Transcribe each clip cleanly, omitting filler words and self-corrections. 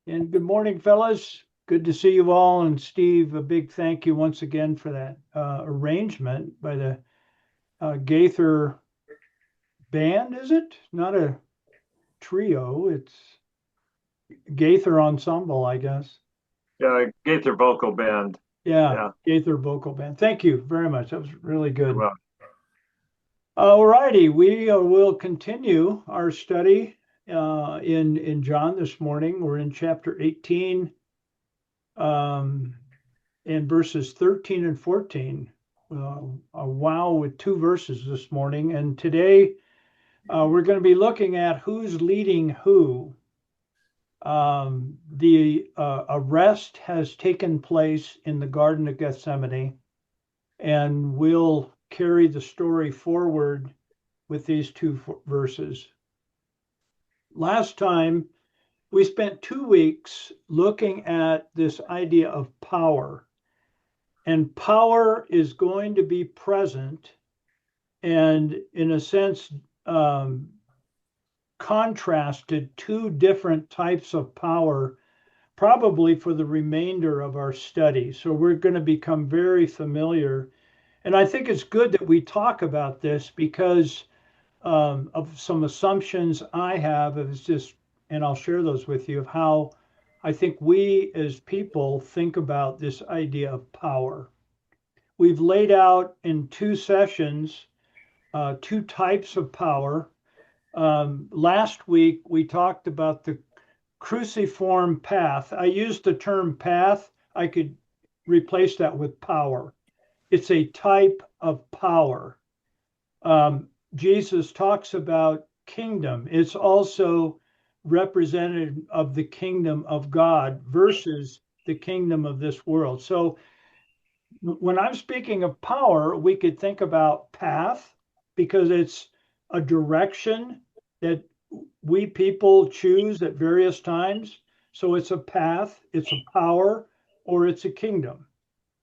And good morning, fellas. Good to see you all. And Steve, a big thank you once again for that arrangement by the Gaither band, is it? Not a trio, it's Gaither Ensemble, I guess. Yeah, Gaither Vocal Band. Yeah, Yeah, Gaither Vocal Band. Thank you very much. That was really good. well, All righty, we will continue our study in John this morning. We're in chapter 18. Um, in verses 13 and 14. A wow with two verses this morning. And today we're going to be looking at who's leading who. The arrest has taken place in the Garden of Gethsemane, and we'll carry the story forward with these two verses. Last time, we spent 2 weeks looking at this idea of power. And power is going to be present and, in a sense, um, contrasted two different types of power, probably for the remainder of our study. So we're going to become very familiar. And I think it's good that we talk about this because of some assumptions I have. It's just, and I'll share those with you, of how I think we as people think about this idea of power. We've laid out in two sessions two types of power. Last week, we talked about the cruciform path. I used the term path. I could replace that with power. It's a type of power. Jesus talks about kingdom. It's also representative of the kingdom of God versus the kingdom of this world. So when I'm speaking of power, we could think about path because it's a direction that we people choose at various times. So it's a path, it's a power, or it's a kingdom.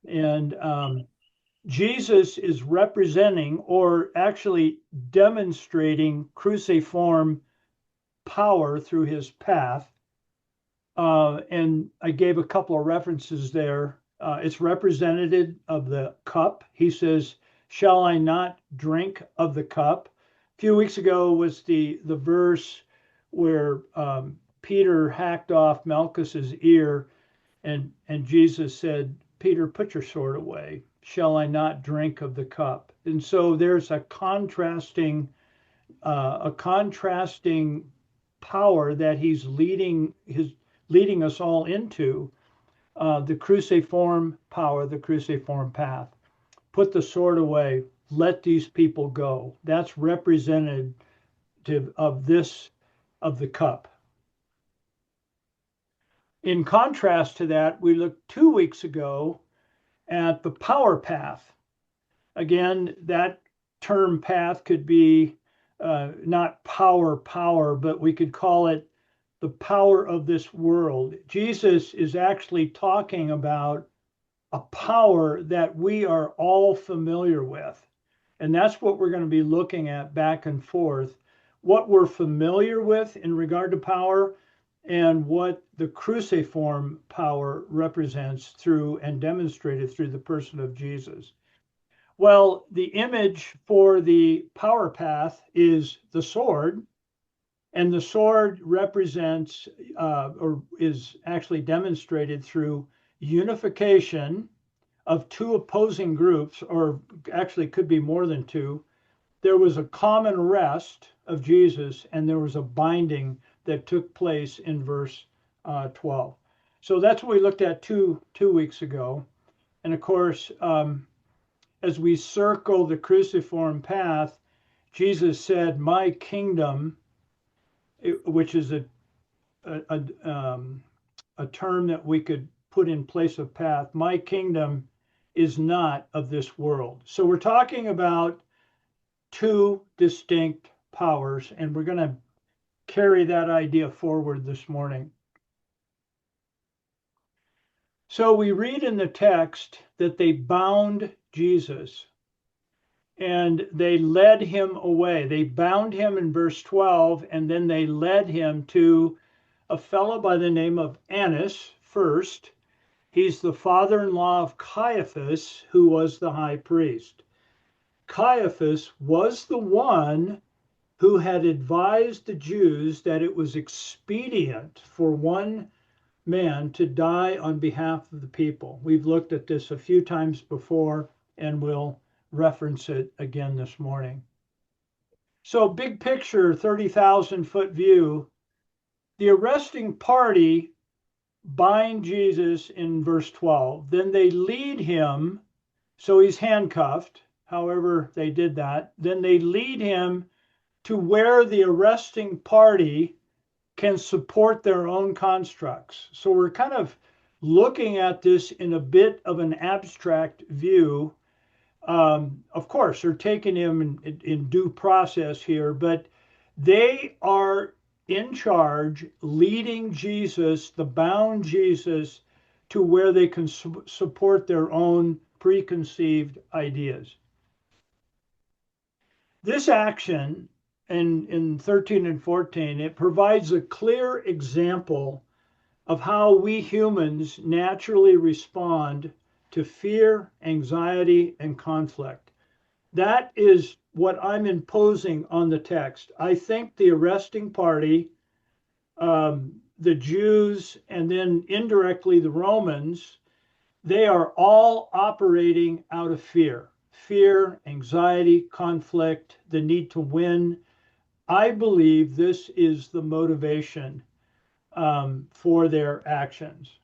And Jesus is representing or actually demonstrating cruciform power through his path. And I gave a couple of references there. It's representative of the cup. He says, "Shall I not drink of the cup?" A few weeks ago was the verse where Peter hacked off Malchus's ear, and Jesus said, "Peter, put your sword away. Shall I not drink of the cup?" And so there's a contrasting power that he's leading us all into, the cruciform power, the cruciform path. Put the sword away. Let these people go. That's representative of the cup. In contrast to that, we looked 2 weeks ago at the power path. Again, that term path could be not power, but we could call it the power of this world. Jesus is actually talking about a power that we are all familiar with. And that's what we're going to be looking at back and forth. What we're familiar with in regard to power and what the cruciform power represents through and demonstrated through the person of Jesus. Well, the image for the power path is the sword, and the sword represents or is actually demonstrated through unification of two opposing groups, or actually could be more than two. There was a common arrest of Jesus, and there was a binding that took place in verse 12. So that's what we looked at two weeks ago. And of course, as we circle the cruciform path, Jesus said, "My kingdom," which is a, a term that we could put in place of path, "my kingdom is not of this world." So we're talking about two distinct powers, and we're going to carry that idea forward this morning. So we read in the text that they bound Jesus and they led him away. They bound him in verse 12, and then they led him to a fellow by the name of Annas first. He's the father-in-law of Caiaphas, who was the high priest. Caiaphas was the one who had advised the Jews that it was expedient for one man to die on behalf of the people. We've looked at this a few times before, and we'll reference it again this morning. So, big picture, 30,000-foot view, the arresting party bind Jesus in verse 12. Then they lead him, so he's handcuffed, however they did that. Then they lead him to where the arresting party can support their own constructs. So we're kind of looking at this in a bit of an abstract view. Of course, they're taking him in due process here, but they are in charge, leading Jesus, the bound Jesus, to where they can support their own preconceived ideas. This action in 13 and 14, it provides a clear example of how we humans naturally respond to fear, anxiety, and conflict. That is what I'm imposing on the text. I think the arresting party, the Jews, and then indirectly the Romans, they are all operating out of fear. Fear, anxiety, conflict, the need to win. I believe this is the motivation for their actions.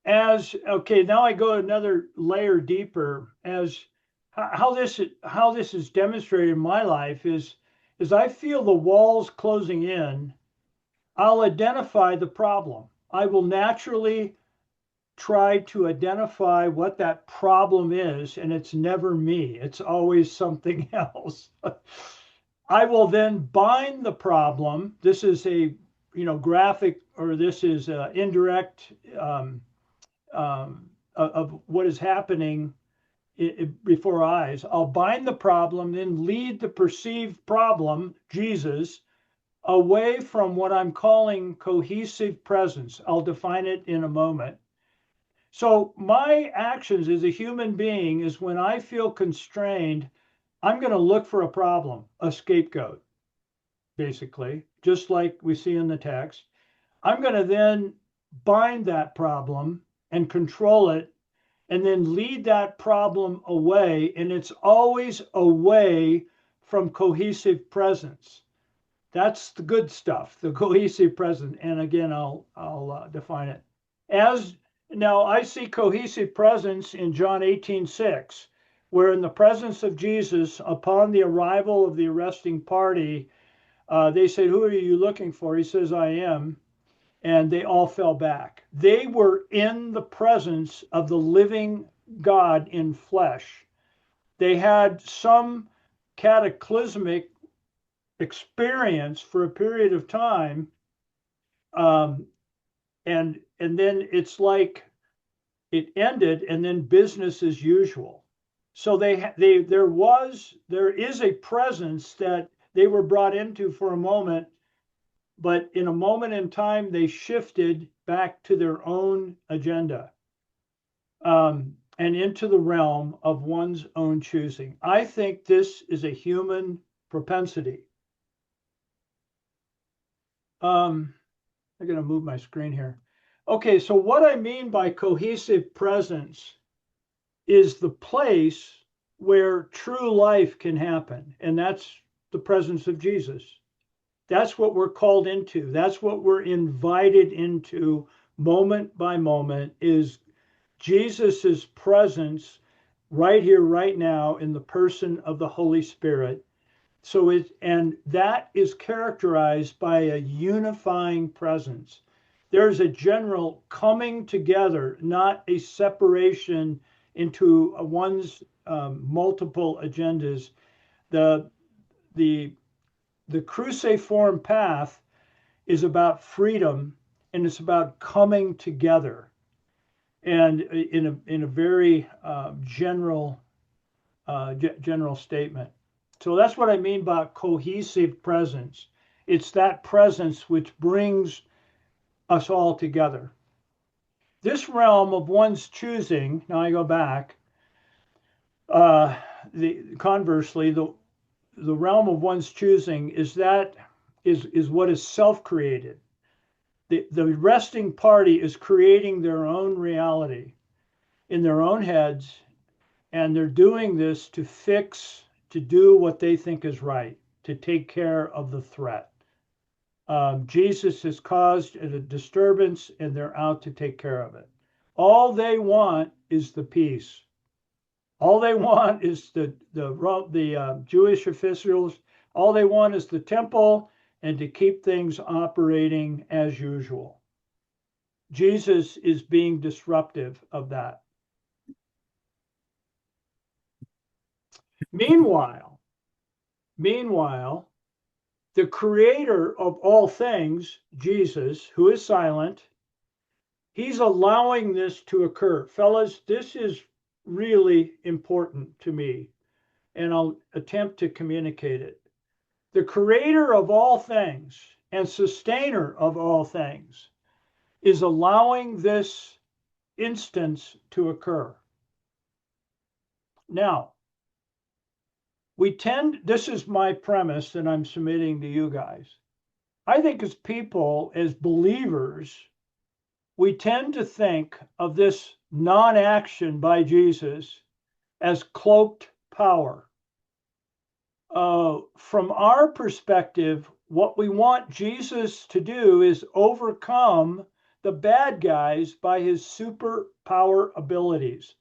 Now I go another layer deeper. As how this is demonstrated in my life is I feel the walls closing in, I'll identify the problem. I will naturally try to identify what that problem is, and it's never me. It's always something else. I will then bind the problem. This is a graphic, or this is indirect of what is happening before our eyes. I'll bind the problem, then lead the perceived problem, Jesus, away from what I'm calling cohesive presence. I'll define it in a moment. So my actions as a human being is when I feel constrained, I'm going to look for a problem, a scapegoat, basically, just like we see in the text. I'm going to then bind that problem and control it, and then lead that problem away. And it's always away from cohesive presence. That's the good stuff, the cohesive presence. And again, I'll define it. Now I see cohesive presence in John 18:6, where in the presence of Jesus, upon the arrival of the arresting party, they said, "Who are you looking for?" He says, "I am." And they all fell back. They were in the presence of the living God in flesh. They had some cataclysmic experience for a period of time, and then it's like it ended, and then business as usual. So there is a presence that they were brought into for a moment, but in a moment in time, they shifted back to their own agenda, and into the realm of one's own choosing. I think this is a human propensity. I'm going to move my screen here. Okay, so what I mean by cohesive presence is the place where true life can happen, and that's the presence of Jesus. That's what we're called into. That's what we're invited into moment by moment, is Jesus's presence right here, right now, in the person of the Holy Spirit. And that is characterized by a unifying presence. There's a general coming together, not a separation into one's multiple agendas. The cruciform path is about freedom, and it's about coming together, and in a very general statement. So that's what I mean by cohesive presence. It's that presence which brings us all together. This realm of one's choosing, now I go back, conversely, the realm of one's choosing is what is self-created. The resting party is creating their own reality in their own heads, and they're doing this to do what they think is right, to take care of the threat. Jesus has caused a disturbance, and they're out to take care of it. All they want is the peace. All they want is the Jewish officials. All they want is the temple and to keep things operating as usual. Jesus is being disruptive of that. Meanwhile, the creator of all things, Jesus, who is silent, he's allowing this to occur. Fellas, this is really important to me, and I'll attempt to communicate it. The creator of all things and sustainer of all things is allowing this instance to occur. Now, this is my premise that I'm submitting to you guys. I think as people, as believers, we tend to think of this non-action by Jesus as cloaked power. From our perspective, what we want Jesus to do is overcome the bad guys by his superpower abilities.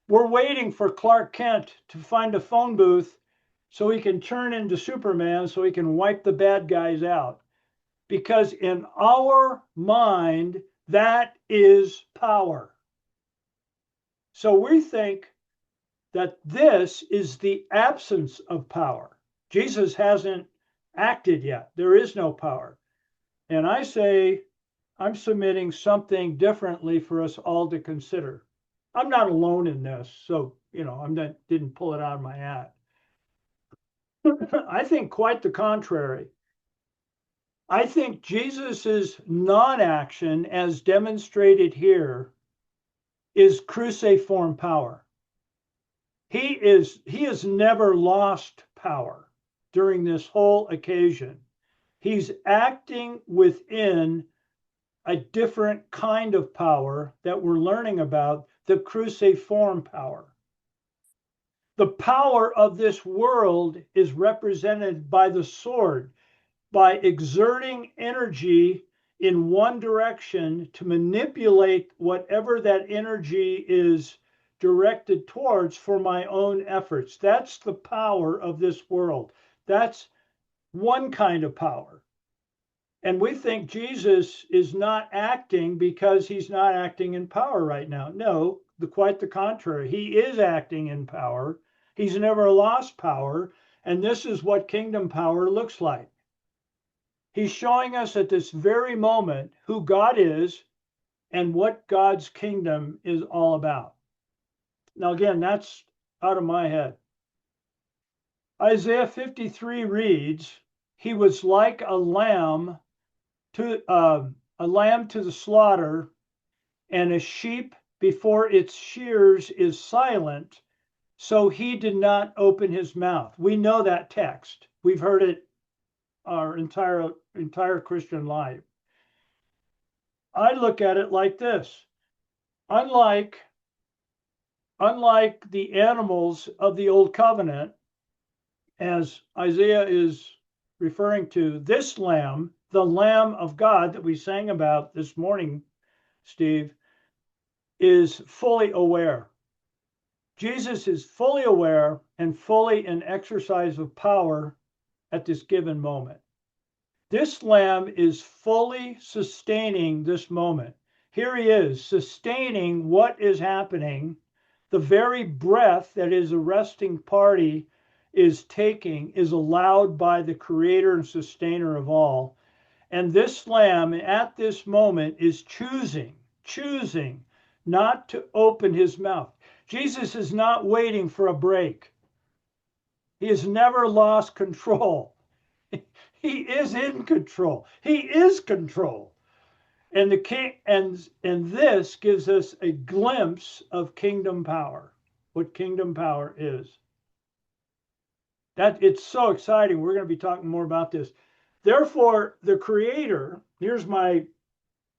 We're waiting for Clark Kent to find a phone booth so he can turn into Superman so he can wipe the bad guys out. Because in our mind, that is power. So we think that this is the absence of power. Jesus hasn't acted yet. There is no power. And I say, I'm submitting something differently for us all to consider. I'm not alone in this, so didn't pull it out of my hat. I think quite the contrary. I think Jesus's non-action, as demonstrated here, is cruciform power. He has never lost power during this whole occasion. He's acting within a different kind of power that we're learning about, the cruciform power. The power of this world is represented by the sword, by exerting energy in one direction to manipulate whatever that energy is directed towards for my own efforts. That's the power of this world. That's one kind of power. And we think Jesus is not acting because he's not acting in power right now. No, quite the contrary. He is acting in power. He's never lost power. And this is what kingdom power looks like. He's showing us at this very moment who God is and what God's kingdom is all about. Now, again, that's out of my head. Isaiah 53 reads, "He was like a lamb to the slaughter, and a sheep before its shears is silent, so he did not open his mouth." We know that text. We've heard it our entire Christian life. I look at it like this. Unlike the animals of the Old Covenant, as Isaiah is referring to, this lamb, the Lamb of God that we sang about this morning, Steve, is fully aware. Jesus is fully aware and fully in exercise of power at this given moment. This lamb is fully sustaining this moment. Here he is, sustaining what is happening. The very breath that his arresting party is taking is allowed by the creator and sustainer of all. And this lamb at this moment is choosing not to open his mouth. Jesus is not waiting for a break. He has never lost control. He is in control. He is control. And the king and this gives us a glimpse of kingdom power, what kingdom power is. That it's so exciting. We're going to be talking more about this. Therefore, the creator, here's my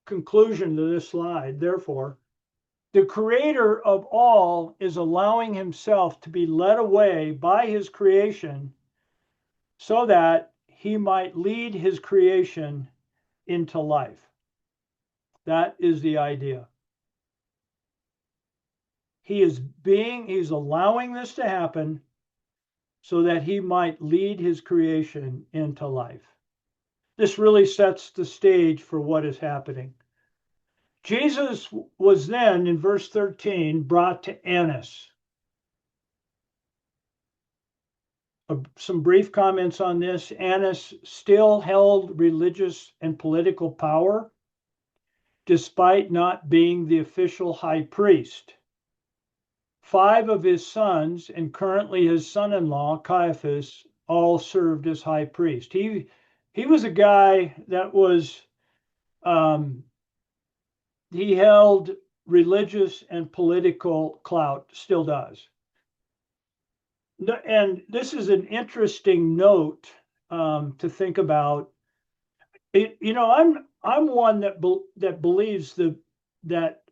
conclusion to this slide. Therefore, the creator of all is allowing himself to be led away by his creation so that he might lead his creation into life. That is the idea. He's allowing this to happen so that he might lead his creation into life. This really sets the stage for what is happening. Jesus was then, in verse 13, brought to Annas. Some brief comments on this. Annas still held religious and political power, despite not being the official high priest. 5 of his sons, and currently his son-in-law, Caiaphas, all served as high priest. He was a guy that was, he held religious and political clout, still does. And this is an interesting note to think about. I'm one that believes that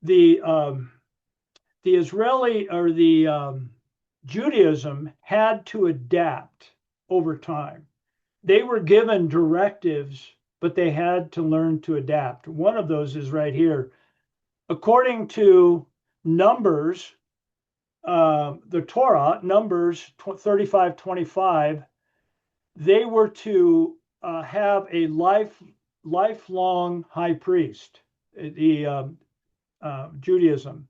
the Israeli or the Judaism had to adapt over time. They were given directives, but they had to learn to adapt. One of those is right here. According to Numbers, the Torah, Numbers 35:25, they were to have a lifelong high priest, the Judaism.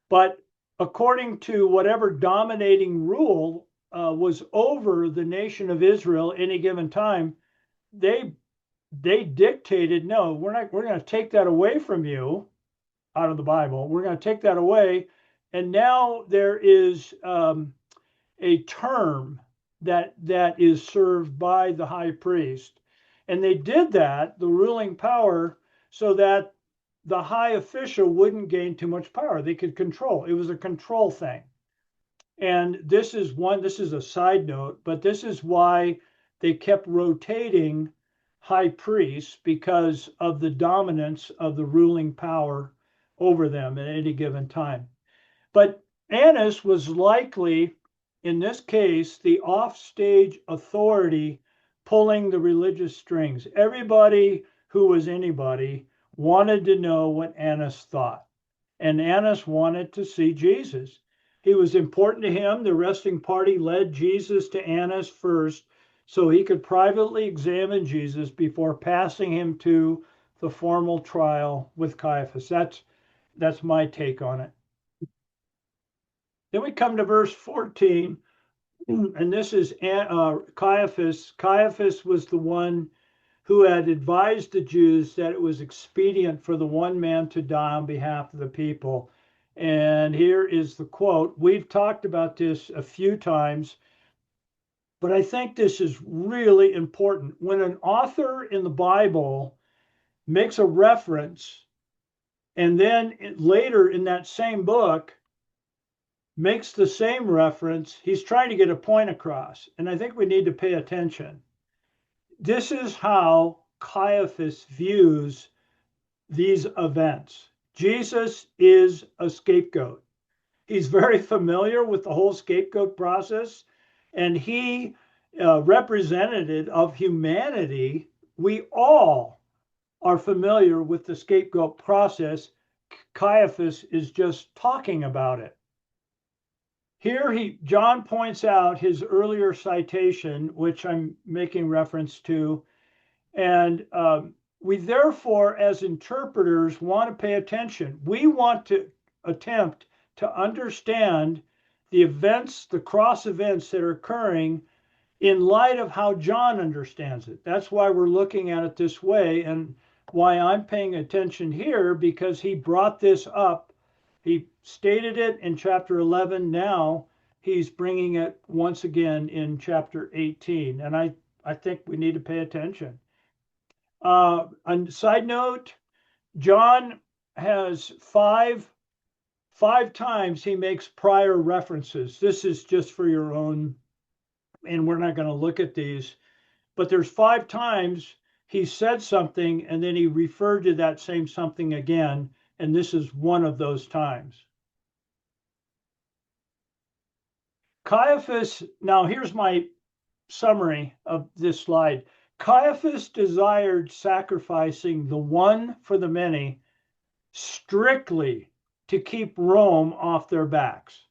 But according to whatever dominating rule was over the nation of Israel any given time, they dictated, no, we're going to take that away from you out of the Bible. We're going to take that away. And now there is a term that is served by the high priest. And they did that, the ruling power, so that the high official wouldn't gain too much power. They could control. It was a control thing. And this is a side note, but this is why they kept rotating high priests, because of the dominance of the ruling power over them at any given time. But Annas was likely, in this case, the offstage authority pulling the religious strings. Everybody who was anybody wanted to know what Annas thought. And Annas wanted to see Jesus. He was important to him. The arresting party led Jesus to Annas first so he could privately examine Jesus before passing him to the formal trial with Caiaphas. That's my take on it. Then we come to verse 14, and this is Caiaphas. Caiaphas was the one who had advised the Jews that it was expedient for the one man to die on behalf of the people. And here is the quote. We've talked about this a few times, but I think this is really important. When an author in the Bible makes a reference, and then later in that same book makes the same reference, he's trying to get a point across. And I think we need to pay attention. This is how Caiaphas views these events. Jesus is a scapegoat. He's very familiar with the whole scapegoat process, and he, representative of humanity, we all are familiar with the scapegoat process. Caiaphas is just talking about it. Here John points out his earlier citation, which I'm making reference to, and we therefore, as interpreters, want to pay attention. We want to attempt to understand the events, the cross events that are occurring in light of how John understands it. That's why we're looking at it this way, and why I'm paying attention here, because he brought this up. He stated it in chapter 11. Now he's bringing it once again in chapter 18. And I I think we need to pay attention. On side note, John has five times he makes prior references. This is just for your own, and we're not going to look at these, but there's 5 times he said something and then he referred to that same something again, and this is one of those times. Caiaphas, now here's my summary of this slide. Caiaphas desired sacrificing the one for the many strictly to keep Rome off their backs.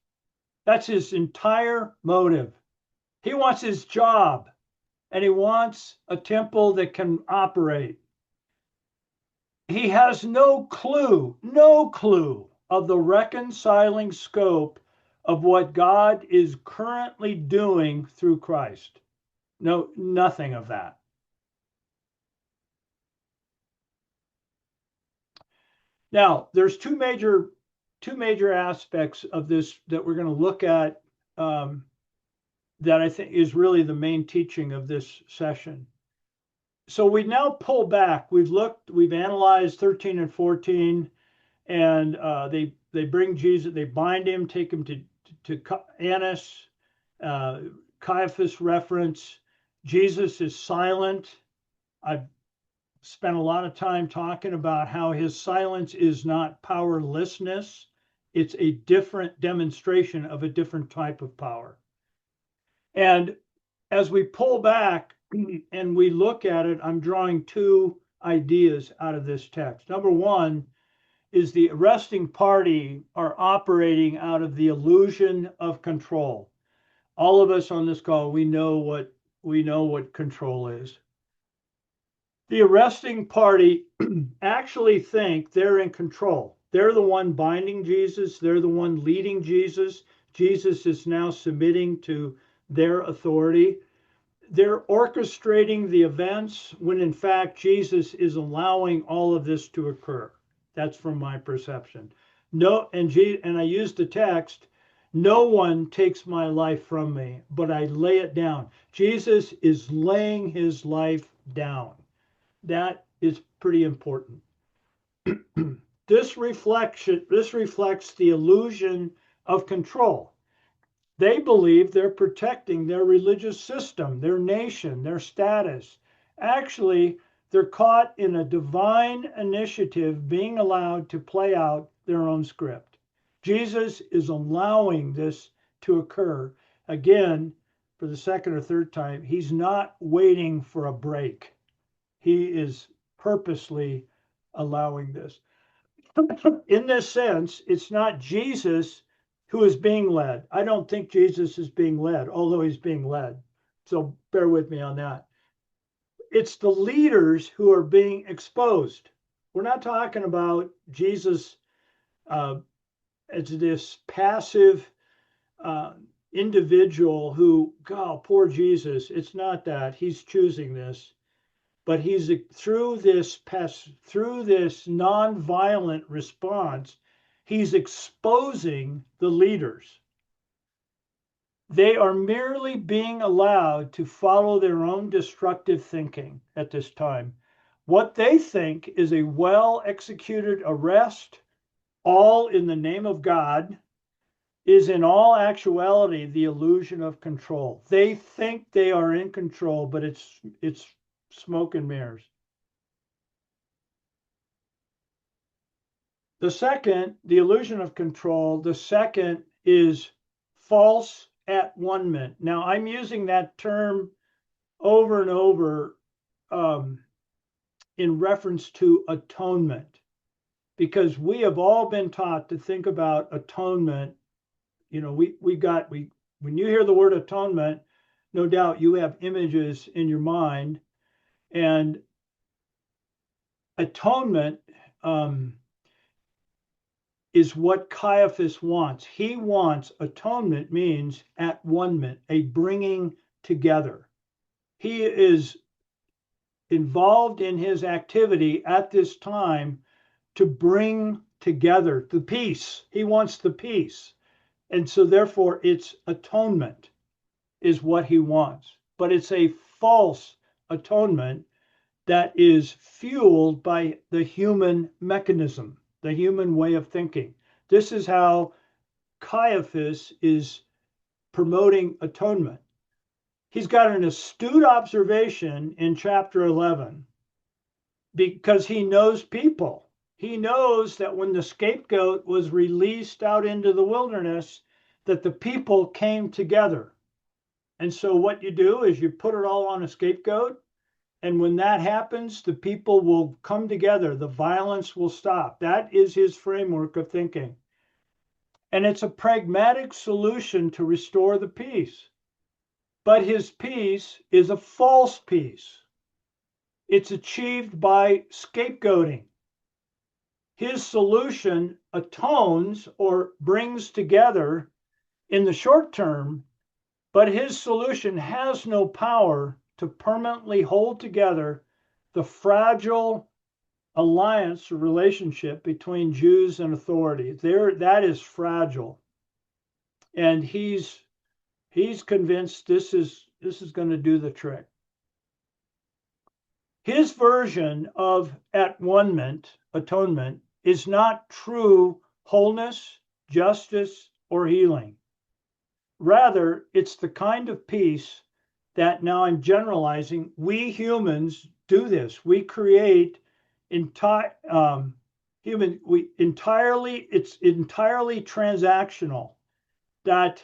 That's his entire motive. He wants his job, and he wants a temple that can operate. He has no clue of the reconciling scope of what God is currently doing through Christ. No, nothing of that. Now, there's two major aspects of this that we're going to look at that I think is really the main teaching of this session. So we now pull back. We've analyzed 13 and 14, and they bring Jesus, they bind him, take him to Annas, Caiaphas reference. Jesus is silent. I've spent a lot of time talking about how his silence is not powerlessness. It's a different demonstration of a different type of power. And as we pull back and we look at it, I'm drawing 2 ideas out of this text. Number one is the arresting party are operating out of the illusion of control. All of us on this call, we know what control is. The arresting party actually think they're in control. They're the one binding Jesus. They're the one leading Jesus. Jesus is now submitting to their authority. They're orchestrating the events when in fact Jesus is allowing all of this to occur. That's from my perception. No, and I use the text, no one takes my life from me, but I lay it down. Jesus is laying his life down. That is pretty important. This reflects the illusion of control. They believe they're protecting their religious system, their nation, their status. Actually, they're caught in a divine initiative being allowed to play out their own script. Jesus is allowing this to occur. Again, for the second or third time, he's not waiting for a break. He is purposely allowing this. In this sense, it's not Jesus who is being led. I don't think Jesus is being led, although he's being led. So bear with me on that. It's the leaders who are being exposed. We're not talking about Jesus as this passive individual who, God, poor Jesus. It's not that. He's choosing this. But he's through this nonviolent response, he's exposing the leaders. They are merely being allowed to follow their own destructive thinking at this time. What they think is a well-executed arrest, all in the name of God, is in all actuality the illusion of control. They think they are in control, but it's smoke and mirrors. The illusion of control, the second is false at-one-ment. Now, I'm using that term over and over in reference to atonement, because we have all been taught to think about atonement. You know, when you hear the word atonement, no doubt you have images in your mind. And atonement is what Caiaphas wants. He wants atonement means at-one-ment, a bringing together. He is involved in his activity at this time to bring together the peace. He wants the peace. And so therefore it's atonement is what he wants. But it's a false atonement that is fueled by the human mechanism, the human way of thinking. This is how Caiaphas is promoting atonement. He's got an astute observation in chapter 11 because he knows people. He knows that when the scapegoat was released out into the wilderness, that the people came together. And so what you do is you put it all on a scapegoat. And when that happens, the people will come together. The violence will stop. That is his framework of thinking. And it's a pragmatic solution to restore the peace. But his peace is a false peace. It's achieved by scapegoating. His solution atones or brings together in the short term, but his solution has no power to permanently hold together the fragile alliance or relationship between Jews and authority. That is fragile. And he's convinced this is going to do the trick. His version of atonement, is not true wholeness, justice, or healing. Rather, it's the kind of peace that, now I'm generalizing, we humans do this. We create it's entirely transactional, that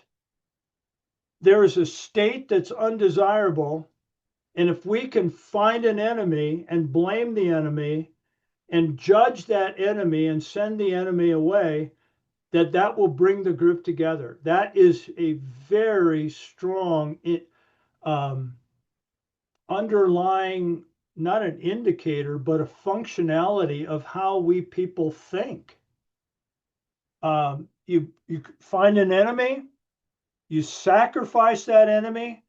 there is a state that's undesirable. And if we can find an enemy and blame the enemy and judge that enemy and send the enemy away, that will bring the group together. That is a very strong underlying, not an indicator, but a functionality of how we people think. You find an enemy, you sacrifice that enemy,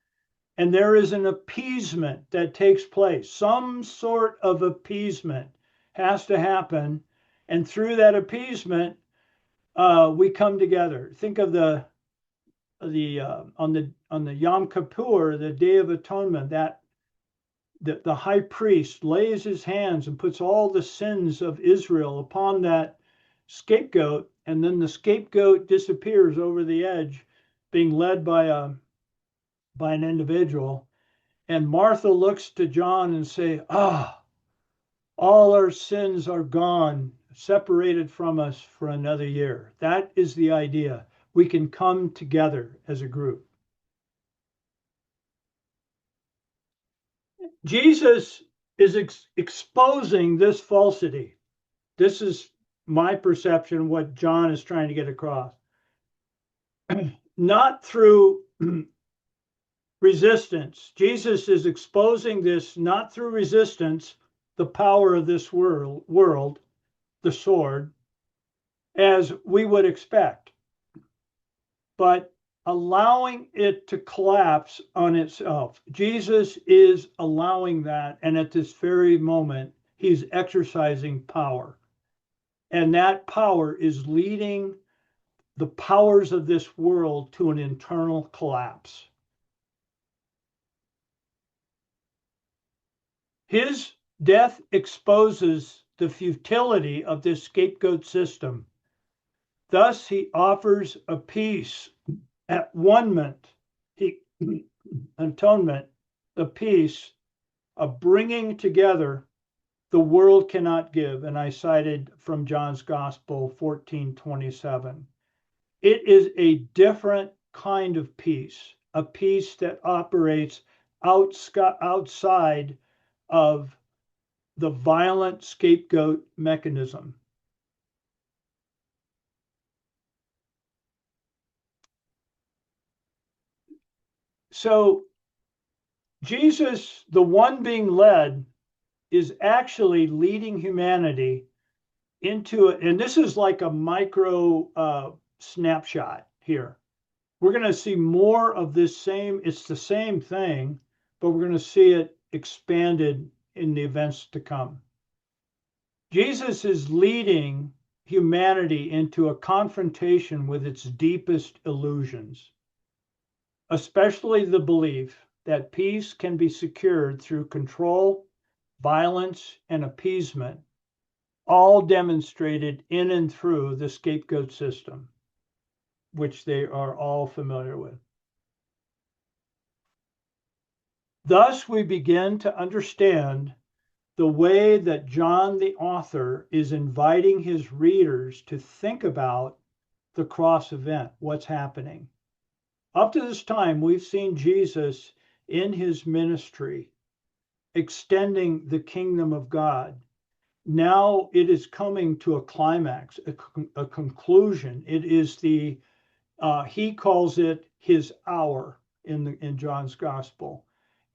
and there is an appeasement that takes place. Some sort of appeasement has to happen, and through that appeasement, we come together. Think of on the Yom Kippur, the Day of Atonement, that the high priest lays his hands and puts all the sins of Israel upon that scapegoat, and then the scapegoat disappears over the edge, being led by an individual. And Martha looks to John and say, all our sins are gone, separated from us for another year. That is the idea. We can come together as a group. Jesus is exposing this falsity. This is my perception, what John is trying to get across. Not through resistance. Jesus is exposing this not through resistance, the power of this world, the sword, as we would expect, but allowing it to collapse on itself. Jesus is allowing that, and at this very moment, he's exercising power. And that power is leading the powers of this world to an internal collapse. His death exposes the futility of this scapegoat system. Thus, he offers a peace, atonement, a peace, a bringing together the world cannot give. And I cited from John's Gospel 14:27. It is a different kind of peace, a peace that operates outside of the violent scapegoat mechanism. So Jesus, the one being led, is actually leading humanity into it. And this is like a micro snapshot here. We're going to see more of this same, it's the same thing, but we're going to see it expanded in the events to come. Jesus is leading humanity into a confrontation with its deepest illusions, especially the belief that peace can be secured through control, violence, and appeasement, all demonstrated in and through the scapegoat system, which they are all familiar with. Thus, we begin to understand the way that John the author is inviting his readers to think about the cross event, what's happening. Up to this time, we've seen Jesus in his ministry extending the kingdom of God. Now it is coming to a climax, a conclusion. It is he calls it his hour in John's gospel.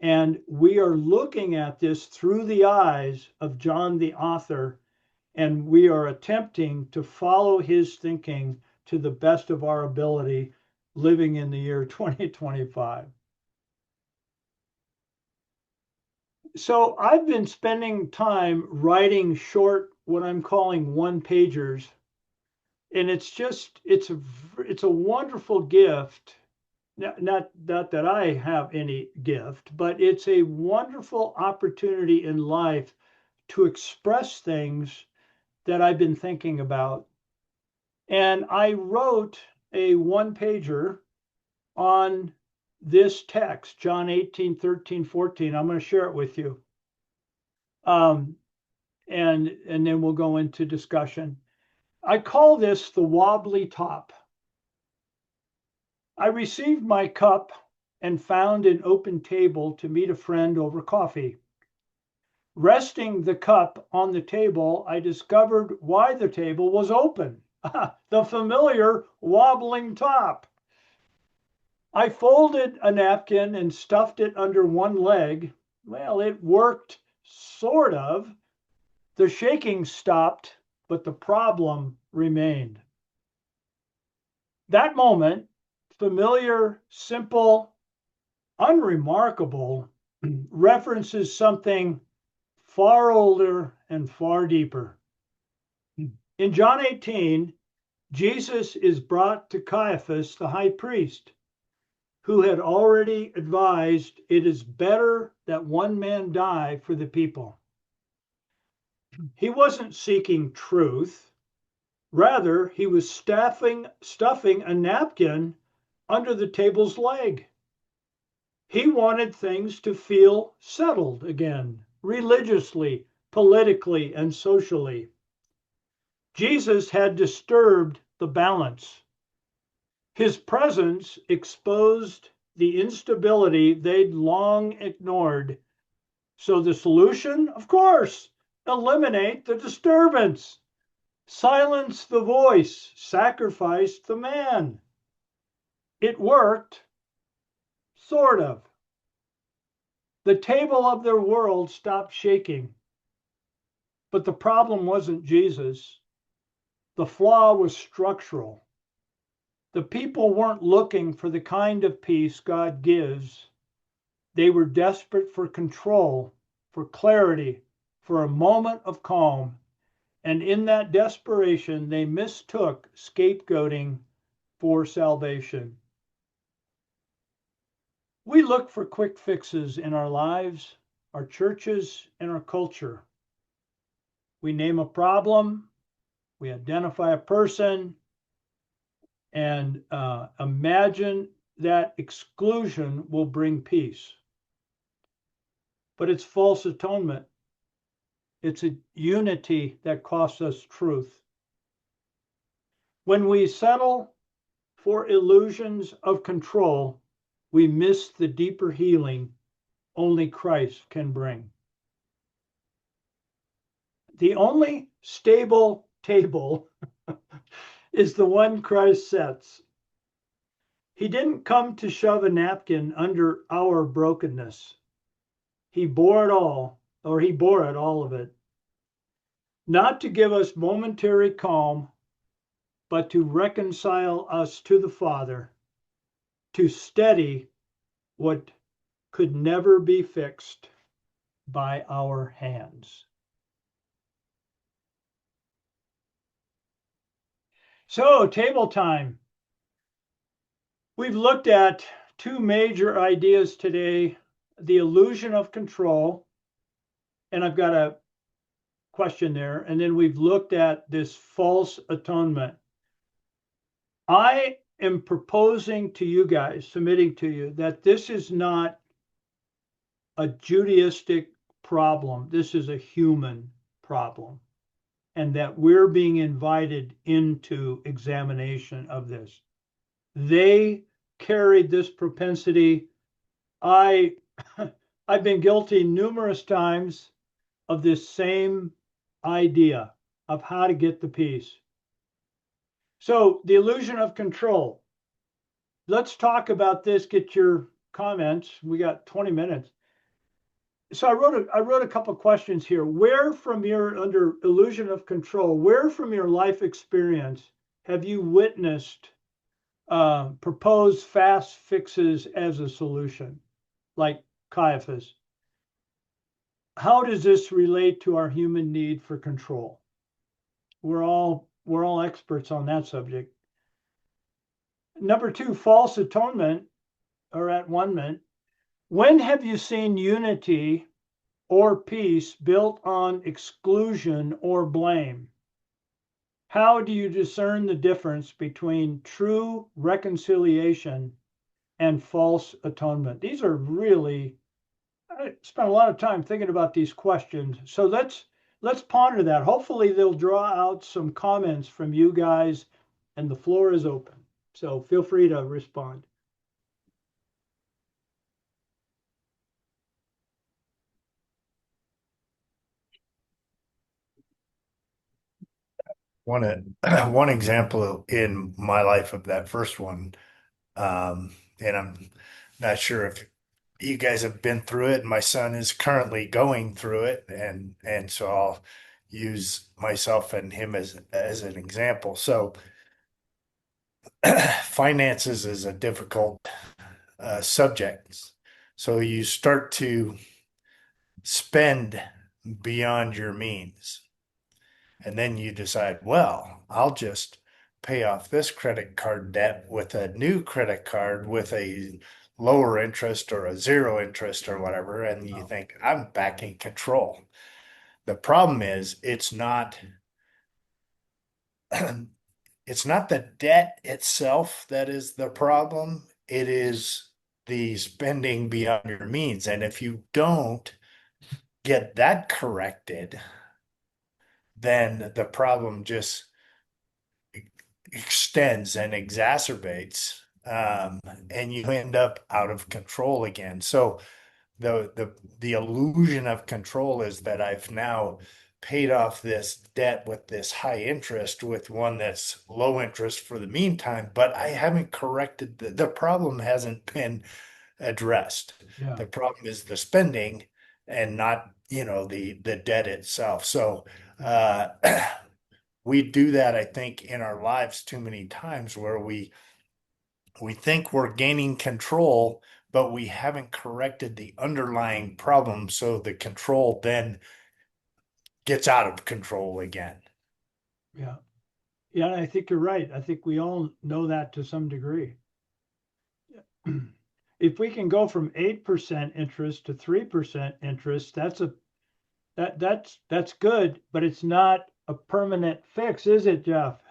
And we are looking at this through the eyes of John the author, and we are attempting to follow his thinking to the best of our ability, living in the year 2025. So I've been spending time writing short, what I'm calling one-pagers, and it's a wonderful gift. Not that I have any gift, but it's a wonderful opportunity in life to express things that I've been thinking about. And I wrote a one-pager on this text, John 18, 13, 14. I'm going to share it with you. And then we'll go into discussion. I call this the wobbly top. I received my cup and found an open table to meet a friend over coffee. Resting the cup on the table, I discovered why the table was open. The familiar wobbling top. I folded a napkin and stuffed it under one leg. Well, it worked, sort of. The shaking stopped, but the problem remained. That moment, familiar, simple, unremarkable, references something far older and far deeper. In John 18, Jesus is brought to Caiaphas, the high priest, who had already advised it is better that one man die for the people. He wasn't seeking truth. Rather, he was stuffing a napkin under the table's leg. He wanted things to feel settled again, religiously, politically, and socially. Jesus had disturbed the balance. His presence exposed the instability they'd long ignored. So the solution, of course, eliminate the disturbance. Silence the voice, sacrifice the man. It worked, sort of. The table of their world stopped shaking. But the problem wasn't Jesus. The flaw was structural. The people weren't looking for the kind of peace God gives. They were desperate for control, for clarity, for a moment of calm. And in that desperation, they mistook scapegoating for salvation. We look for quick fixes in our lives, our churches, and our culture. We name a problem, we identify a person, and imagine that exclusion will bring peace. But it's false atonement. It's a unity that costs us truth. When we settle for illusions of control, we miss the deeper healing only Christ can bring. The only stable table is the one Christ sets. He didn't come to shove a napkin under our brokenness. He bore it all, or he bore it, all of it. Not to give us momentary calm, but to reconcile us to the Father, to steady what could never be fixed by our hands. So, table time. We've looked at two major ideas today, the illusion of control, and I've got a question there, and then we've looked at this false atonement. I am proposing to you guys, submitting to you, that this is not a Judaistic problem. This is a human problem, and that we're being invited into examination of this. They carried this propensity. I've been guilty numerous times of this same idea of how to get the peace. So the illusion of control. Let's talk about this. Get your comments. We got 20 minutes. So I wrote a couple of questions here. Where from your under illusion of control, where from your life experience have you witnessed proposed fast fixes as a solution, like Caiaphas? How does this relate to our human need for control? We're all experts on that subject. Number two, false atonement or at-one-ment. When have you seen unity or peace built on exclusion or blame? How do you discern the difference between true reconciliation and false atonement? These are really, I spent a lot of time thinking about these questions. So let's ponder that. Hopefully they'll draw out some comments from you guys, and the floor is open. So feel free to respond. One one example in my life of that first one, and I'm not sure if you guys have been through it. My son is currently going through it, and so I'll use myself and him as an example. So, finances is a difficult subject. So you start to spend beyond your means. And then you decide, well, I'll just pay off this credit card debt with a new credit card with a lower interest or a zero interest or whatever. And you think, I'm back in control. The problem is it's not the debt itself that is the problem. It is the spending beyond your means. And if you don't get that corrected, then the problem just extends and exacerbates, and you end up out of control again. So the illusion of control is that I've now paid off this debt with this high interest with one that's low interest for the meantime, but I haven't corrected the problem hasn't been addressed. Yeah. The problem is the spending and not, the debt itself. So we do that, I think, in our lives too many times where we think we're gaining control, but we haven't corrected the underlying problem. So the control then gets out of control again. Yeah. Yeah, I think you're right. I think we all know that to some degree. If we can go from 8% interest to 3% interest, that's good, but it's not a permanent fix, is it, Jeff?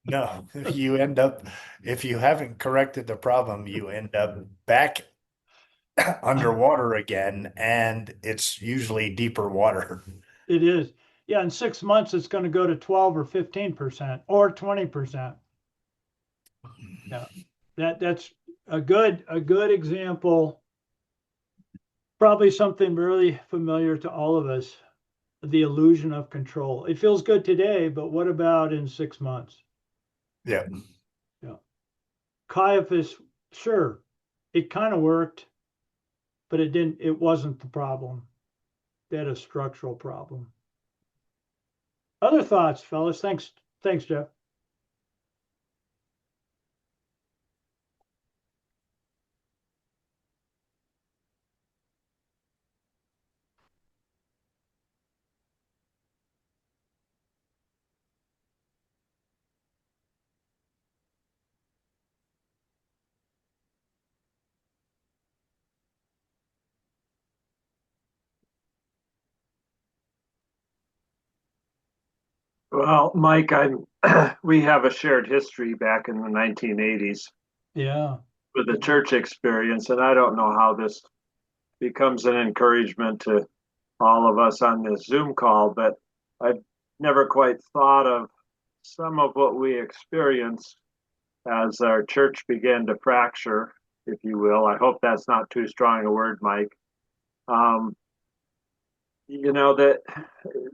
No, you end up, if you haven't corrected the problem, you end up back underwater again, and it's usually deeper water. It is. Yeah, in 6 months it's going to go to 12 or 15% or 20%. Yeah. That's a good example. Probably something really familiar to all of us, the illusion of control. It feels good today, but what about in 6 months? Yeah. Yeah. Caiaphas, sure, it kind of worked, but it wasn't the problem. They had a structural problem. Other thoughts, fellas? Thanks, Jeff. Well, Mike, I'm we have a shared history back in the 1980s Yeah. with the church experience, and I don't know how this becomes an encouragement to all of us on this Zoom call, but I've never quite thought of some of what we experienced as our church began to fracture, if you will. I hope that's not too strong a word, Mike. Um, that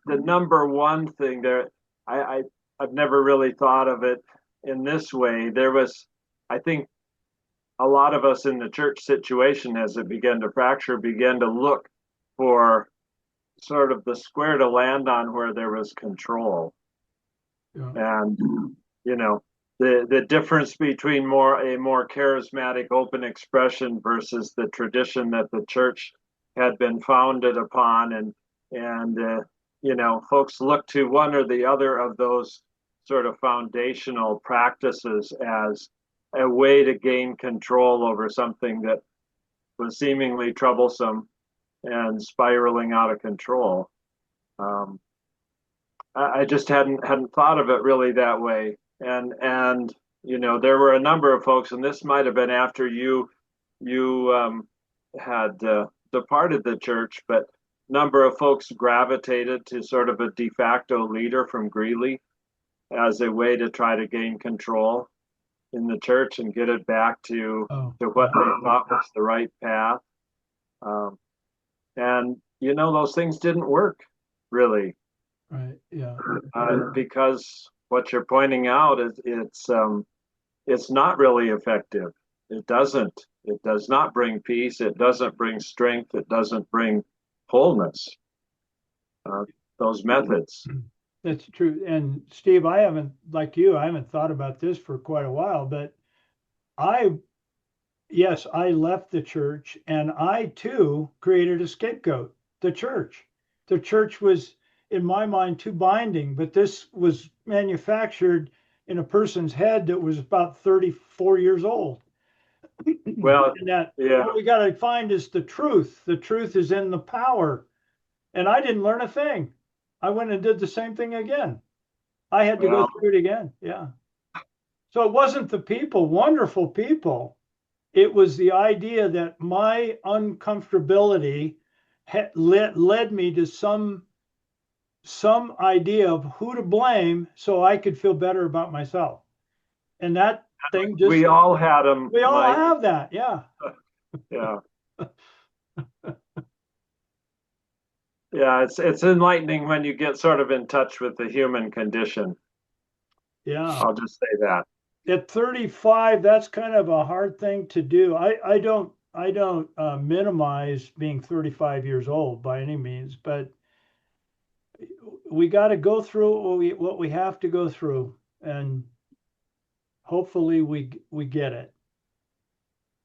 the number one thing there, I, I I've never really thought of it in this way. There was, I think, a lot of us in the church situation as it began to fracture began to look for sort of the square to land on where there was control. Yeah. And the difference between a more charismatic open expression versus the tradition that the church had been founded upon, and folks look to one or the other of those sort of foundational practices as a way to gain control over something that was seemingly troublesome and spiraling out of control. um, I just hadn't thought of it really that way. And there were a number of folks, and this might have been after you had departed the church, but a number of folks gravitated to sort of a de facto leader from Greeley as a way to try to gain control in the church and get it back Oh, to what they thought was the right path. Um, and those things didn't work really. right. Yeah. Because what you're pointing out is it's not really effective. It doesn't. It does not bring peace. It doesn't bring strength. It doesn't bring wholeness. Uh, those methods. That's true. And Steve, I haven't, like you, I haven't thought about this for quite a while, but I, yes, I left the church and I too created a scapegoat, the church. The church was, in my mind, too binding, but this was manufactured in a person's head that was about 34 years old. Well, And that yeah, what we got to find is the truth. The truth is in the power. And I didn't learn a thing. I went and did the same thing again. I had to go well, through it again. Yeah. So it wasn't the people, wonderful people. It was the idea that my uncomfortability led me to some idea of who to blame so I could feel better about myself. And that thing just we all had them, we all Mike. have that. Yeah. Yeah, yeah. It's enlightening when you get sort of in touch with the human condition. Yeah. I'll just say that. At 35, that's kind of a hard thing to do. I don't minimize being 35 years old by any means, but we got to go through what we have to go through, and hopefully we get it.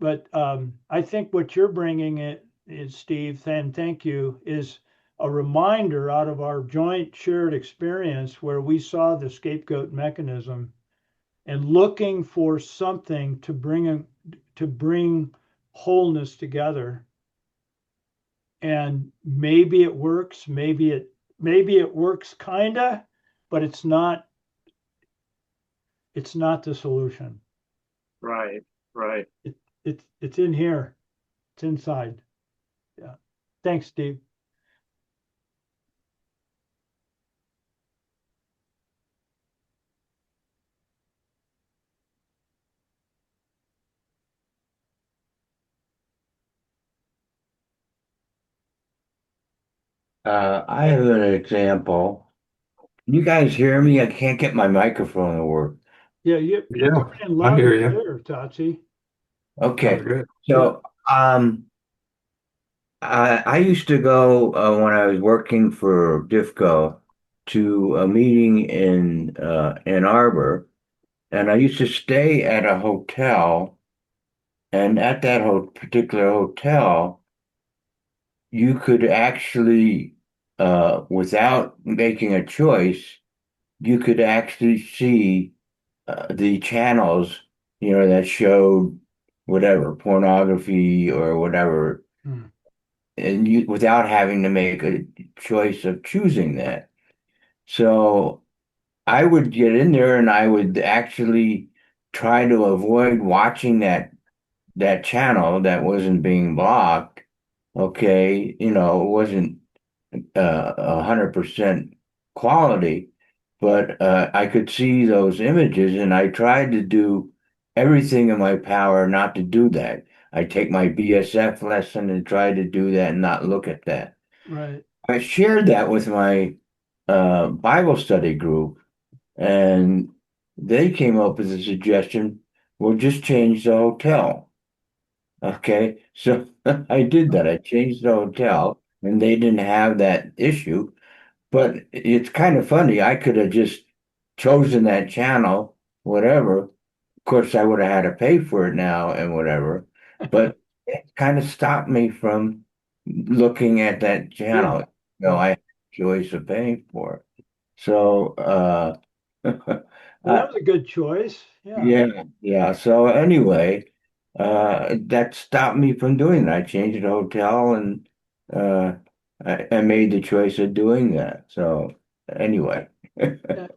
But I think what you're bringing it is, Steve, and thank you, is a reminder out of our joint shared experience where we saw the scapegoat mechanism and looking for something to bring wholeness together. And maybe it works, maybe it works kinda, but it's not the solution. Right, right. It's in here. It's inside. Yeah. Thanks, Steve. I have an example. Can you guys hear me? I can't get my microphone to work. Yeah, you're Yeah, coming in I loud hear and you. clear, Tachi. Okay. Sounds good. Yeah. So, I used to go when I was working for DIFCO to a meeting in Ann Arbor, and I used to stay at a hotel, and at that ho particular hotel, you could actually, without making a choice, you could actually see the channels, that showed whatever, pornography or whatever, Hmm. and without having to make a choice of choosing that. So I would get in there and I would actually try to avoid watching that channel that wasn't being blocked. Okay, it wasn't 100% quality, but I could see those images, and I tried to do everything in my power not to do that. I take my BSF lesson and try to do that and not look at that. Right. I shared that with my Bible study group, and they came up with a suggestion, we'll just change the hotel. Okay, so I did that. I changed the hotel, and they didn't have that issue. But it's kind of funny. I could have just chosen that channel, whatever. Of course, I would have had to pay for it now and whatever. But it kind of stopped me from looking at that Yeah. channel. Yeah. I had a choice of paying for it. So, Well, I, that was a good choice. Yeah. yeah, yeah. So anyway, that stopped me from doing that. I changed the hotel and uh, I made the choice of doing that. So anyway, Yeah.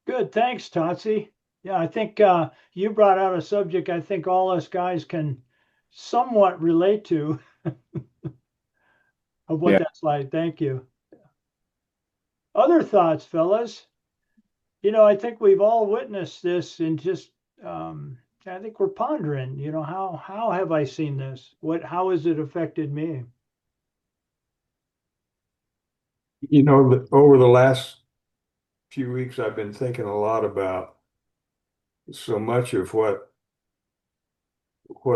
Good. Thanks, Totsi. Yeah, I think you brought out a subject I think all us guys can somewhat relate to of what yeah. that's like. Thank you. Other thoughts, fellas? I think we've all witnessed this and just I think we're pondering, how have I seen this? How has it affected me? Over the last few weeks, I've been thinking a lot about so much of what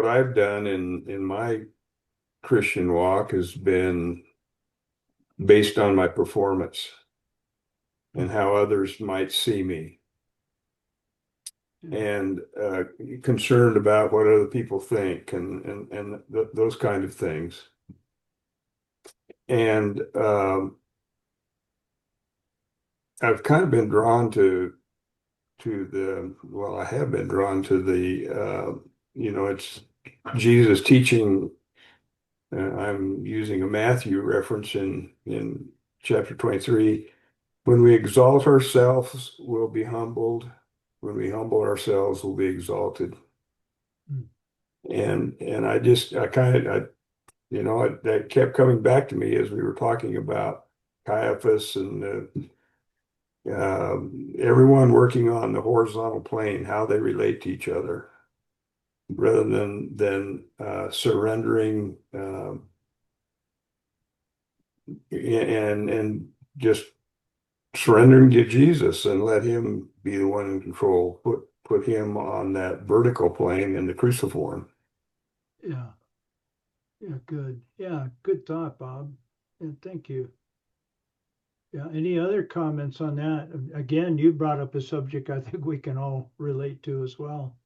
I've done in my Christian walk has been based on my performance and how others might see me, Yeah. and concerned about what other people think and th those kind of things. And I've kind of been drawn I have been drawn to it's Jesus teaching. I'm using a Matthew reference in chapter 23. When we exalt ourselves, we'll be humbled. When we humble ourselves, we'll be exalted. Mm. And that kept coming back to me as we were talking about Caiaphas and everyone working on the horizontal plane, how they relate to each other, rather than surrendering and just surrendering to Jesus and let him be the one in control. Put him on that vertical plane in the cruciform. Yeah. Yeah. Good. Yeah. Good thought, Bob. Yeah, thank you. Yeah. Any other comments on that? Again, you brought up a subject I think we can all relate to as well.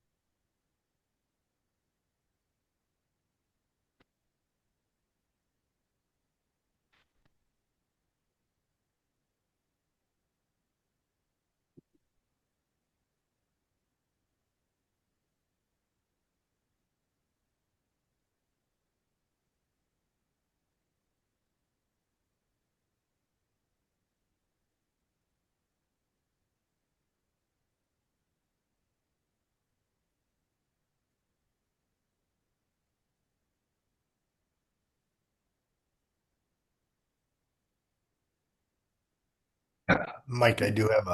Mike, I do have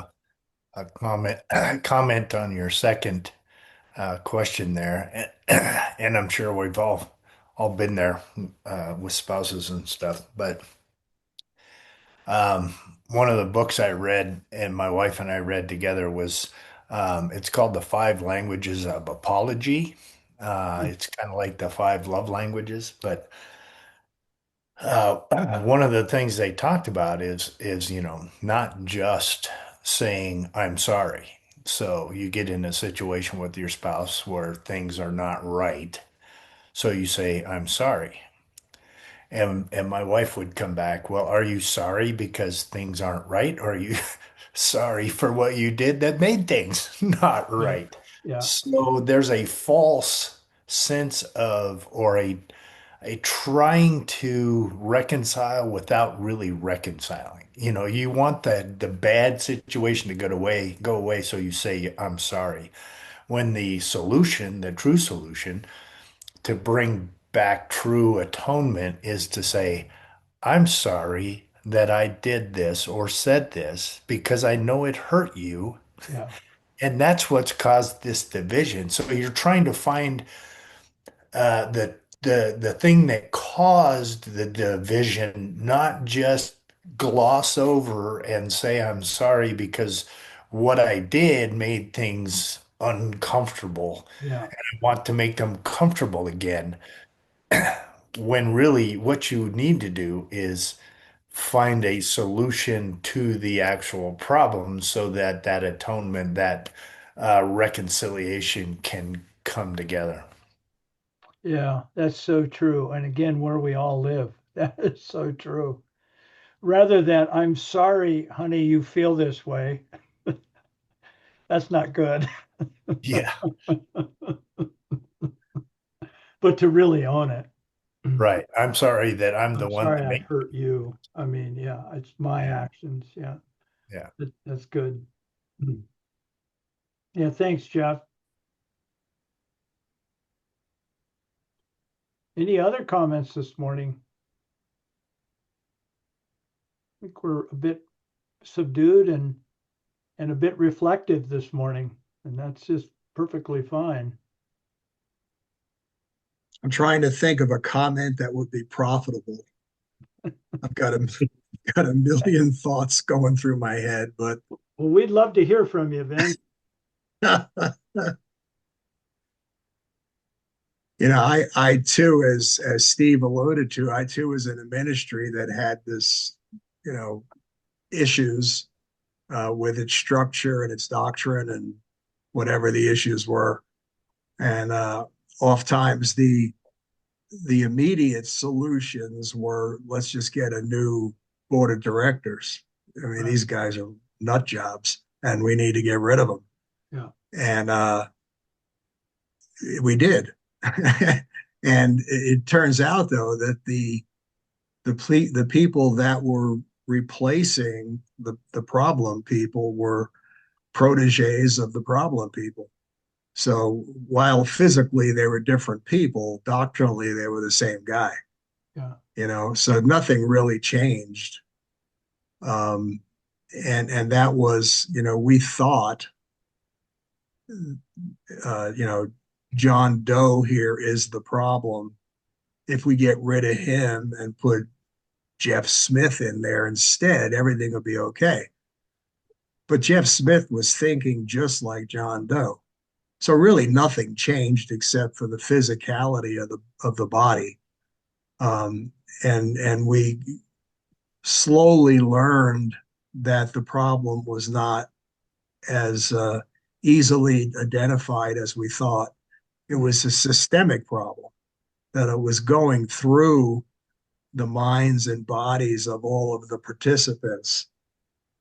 a comment comment on your second question there, and I'm sure we've all been there with spouses and stuff. But um, one of the books I read, and my wife and I read together, was it's called The Five Languages of Apology. It's kind of like the five love languages, but uh, one of the things they talked about is not just saying I'm sorry. So you get in a situation with your spouse where things are not right. So you say, I'm sorry. And my wife would come back, well, are you sorry because things aren't right? Or are you sorry for what you did that made things not Yeah. right? Yeah. So there's a false sense of, or a trying to reconcile without really reconciling. You want the bad situation to go away, so you say, I'm sorry. When the solution, the true solution to bring back true atonement is to say, I'm sorry that I did this or said this because I know it hurt you. Yeah. And that's what's caused this division. So you're trying to find the thing that caused the division, not just gloss over and say I'm sorry because what I did made things uncomfortable. Yeah. I want to make them comfortable again. When really what you need to do is find a solution to the actual problem so that that atonement, that reconciliation can come together. Yeah. That's so true. And again, where we all live, that is so true. Rather than, I'm sorry, honey, you feel this way. That's not good. Yeah, But to really own it. right. I'm sorry that I'm the I'm one sorry that I made. hurt you. I mean, yeah, it's my Yeah, actions. Yeah. yeah. That's good. Yeah. Thanks, Jeff. Any other comments this morning? I think we're a bit subdued and a bit reflective this morning, and that's just perfectly fine. I'm trying to think of a comment that would be profitable. I've got got a million thoughts going through my head, but Well, we'd love to hear from you, Vince. I too, as Steve alluded to, I too was in a ministry that had this, issues with its structure and its doctrine and whatever the issues were, and oftentimes the immediate solutions were, let's just get a new board of directors. I mean, Right. these guys are nut jobs and we need to get rid of them. Yeah. And we did. And it turns out, though, that the people that were replacing the problem people were proteges of the problem people. So while physically they were different people, doctrinally they were the same guy. Yeah. So nothing really changed. And that was, we thought, John Doe here is the problem. If we get rid of him and put Jeff Smith in there instead, everything will be okay. But Jeff Smith was thinking just like John Doe. So really nothing changed except for the physicality of the body. And we slowly learned that the problem was not as easily identified as we thought. It was a systemic problem, that it was going through the minds and bodies of all of the participants,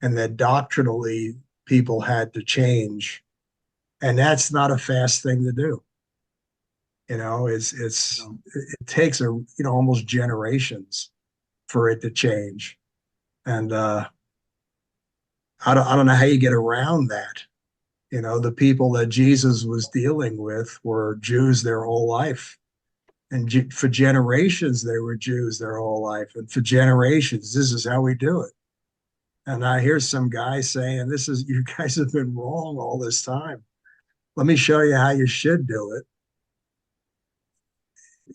and that doctrinally people had to change. And that's not a fast thing to do. It takes almost generations for it to change. And I don't know how you get around that. The people that Jesus was dealing with were Jews their whole life. And for generations, they were Jews their whole life. And for generations, this is how we do it. And I hear some guy saying, you guys have been wrong all this time. Let me show you how you should do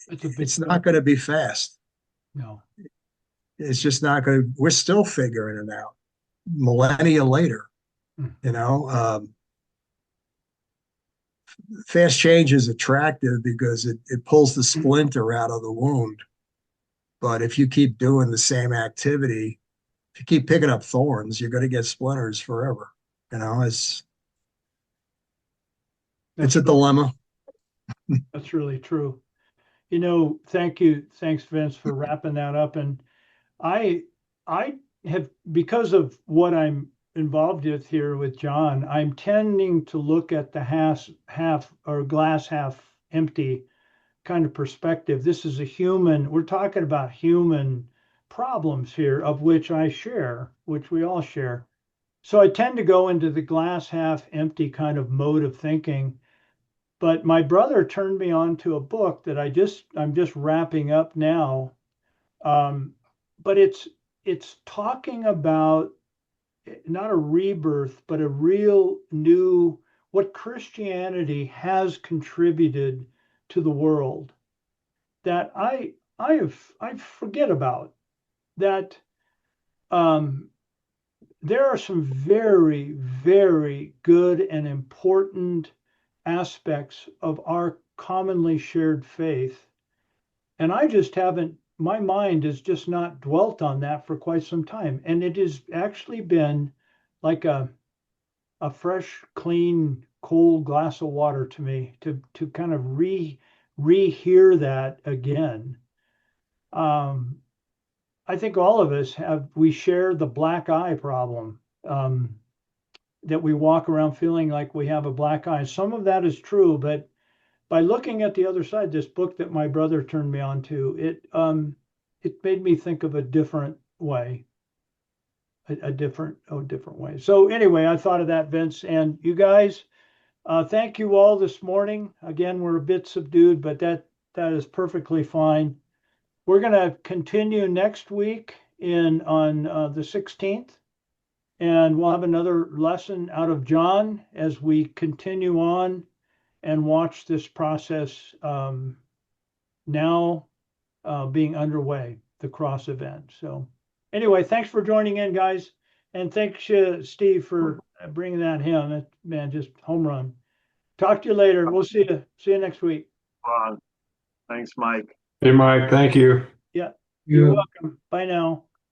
it. It's not going to be fast. No. It's just not going to, we're still figuring it out millennia later. Fast change is attractive because it pulls the splinter out of the wound. But if you keep doing the same activity, if you keep picking up thorns, you're going to get splinters forever. It's a dilemma. That's really true. Thank you. Thanks, Vince, for wrapping that up. And I have, because of what I'm involved with here with John, I'm tending to look at the half or glass half empty kind of perspective. This is we're talking about human problems here, of which I share, which we all share. So I tend to go into the glass half empty kind of mode of thinking. But my brother turned me on to a book that I'm just wrapping up now. But it's talking about not a rebirth, but a real new what Christianity has contributed to the world that I forget about. That there are some very, very good and important aspects of our commonly shared faith. And I just haven't, my mind has just not dwelt on that for quite some time. And it has actually been like a fresh, clean, cold glass of water to me to kind of rehear that again. I think all of us we share the black eye problem, that we walk around feeling like we have a black eye. Some of that is true, but by looking at the other side, this book that my brother turned me on to, it made me think of a different way, a different way. So anyway, I thought of that, Vince, and you guys. Thank you all this morning. Again, we're a bit subdued, but that is perfectly fine. We're going to continue next week on the 16th, and we'll have another lesson out of John as we continue on and watch this process now being underway, the cross event. So anyway, thanks for joining in, guys. And thanks, Steve, for bringing that hymn. That, man, just home run. Talk to you later. We'll see you next week. Thanks, Mike. Hey, Mike, thank you. Yeah, you're welcome. Bye now.